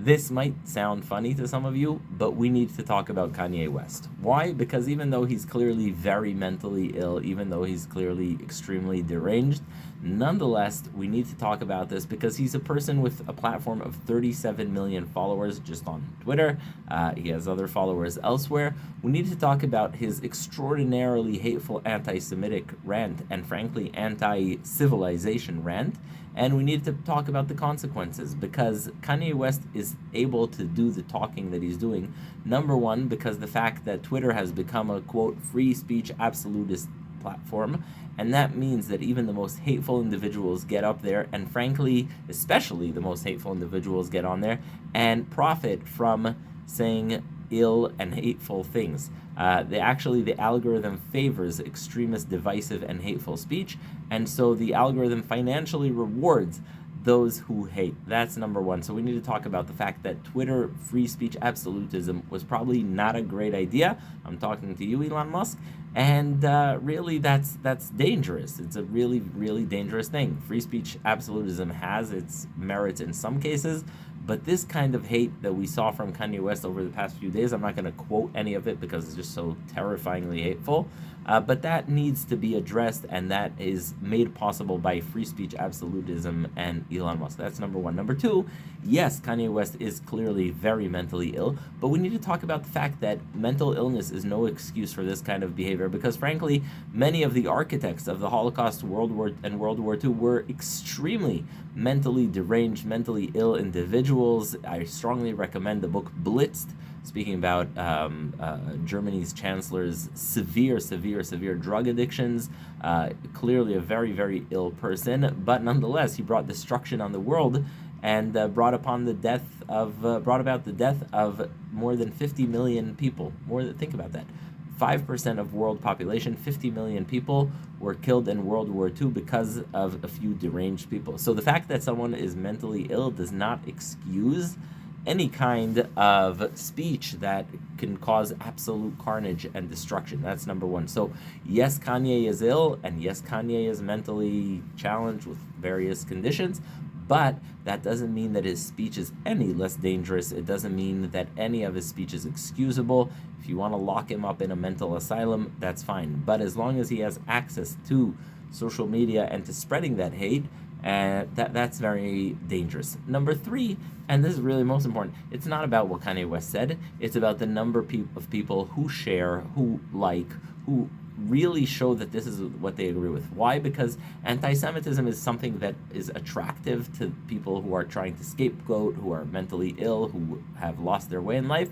This might sound funny to some of you, but we need to talk about Kanye West. Why? Because even though he's clearly very mentally ill, even though he's clearly extremely deranged, nonetheless, we need to talk about this because he's a person with a platform of 37 million followers just on Twitter. He has other followers elsewhere. We need to talk about his extraordinarily hateful anti-Semitic rant and, frankly, anti-civilization rant. And we need to talk about the consequences because Kanye West is able to do the talking that he's doing. Number one, because the fact that Twitter has become a, quote, free speech absolutist platform. And that means that even the most hateful individuals get up there, and frankly, especially the most hateful individuals get on there and profit from saying ill and hateful things. The algorithm favors extremist, divisive, and hateful speech, and so the algorithm financially rewards those who hate. That's number one. So we need to talk about the fact that Twitter free speech absolutism was probably not a great idea. I'm talking to you, Elon Musk, and really that's dangerous. It's a really, really dangerous thing. Free speech absolutism has its merits in some cases, but this kind of hate that we saw from Kanye West over the past few days, I'm not going to quote any of it because it's just so terrifyingly hateful, but that needs to be addressed, and that is made possible by free speech absolutism and Elon Musk. That's number one. Number two, yes, Kanye West is clearly very mentally ill, but we need to talk about the fact that mental illness is no excuse for this kind of behavior because, frankly, many of the architects of the Holocaust, World War II were extremely mentally deranged, mentally ill individuals. I strongly recommend the book Blitzed, speaking about Germany's chancellor's severe drug addictions. Clearly a very, very ill person, but nonetheless, he brought destruction on the world and brought about the death of more than 50 million people. Think about that. 5% of world population, 50 million people were killed in World War II because of a few deranged people. So the fact that someone is mentally ill does not excuse any kind of speech that can cause absolute carnage and destruction. That's number one. So yes, Kanye is ill, and yes, Kanye is mentally challenged with various conditions, but that doesn't mean that his speech is any less dangerous. It doesn't mean that any of his speech is excusable. If you want to lock him up in a mental asylum, that's fine. But as long as he has access to social media and to spreading that hate, that's very dangerous. Number three, and this is really most important, it's not about what Kanye West said. It's about the number of people who share, who like, who really show that this is what they agree with. Why? Because anti-Semitism is something that is attractive to people who are trying to scapegoat, who are mentally ill, who have lost their way in life,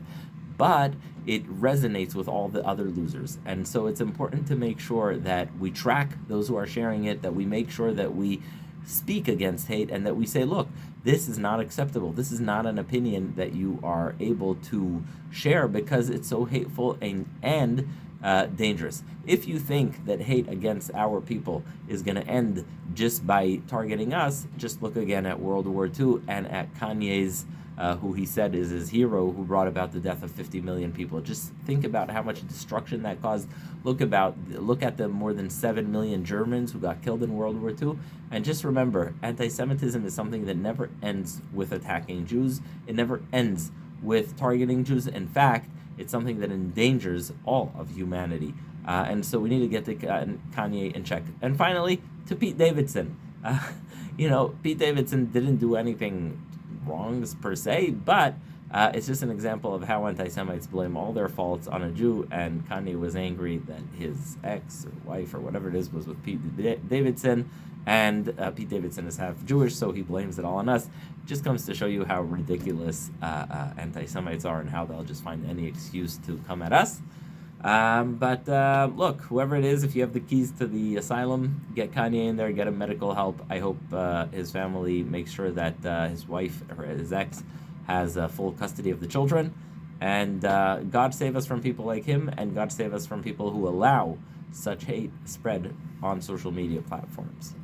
but it resonates with all the other losers. And so it's important to make sure that we track those who are sharing it, that we make sure that we speak against hate, and that we say, look, this is not acceptable. This is not an opinion that you are able to share because it's so hateful and dangerous. If you think that hate against our people is going to end just by targeting us, just look again at World War II and at Kanye's who he said is his hero, who brought about the death of 50 million people. Just think about how much destruction that caused. Look at the more than 7 million Germans who got killed in World War II. And just remember, anti-Semitism is something that never ends with attacking Jews. It never ends with targeting Jews. In fact, it's something that endangers all of humanity. And so we need to get Kanye in check. And finally, to Pete Davidson. Pete Davidson didn't do anything wrongs per se, but it's just an example of how anti-Semites blame all their faults on a Jew, and Kanye was angry that his ex or wife or whatever it is was with Pete Davidson, and Pete Davidson is half Jewish, so he blames it all on us. It just comes to show you how ridiculous anti-Semites are and how they'll just find any excuse to come at us. Look, whoever it is, if you have the keys to the asylum, get Kanye in there, get him medical help. I hope his family makes sure that his wife or his ex has full custody of the children. And God save us from people like him, and God save us from people who allow such hate spread on social media platforms.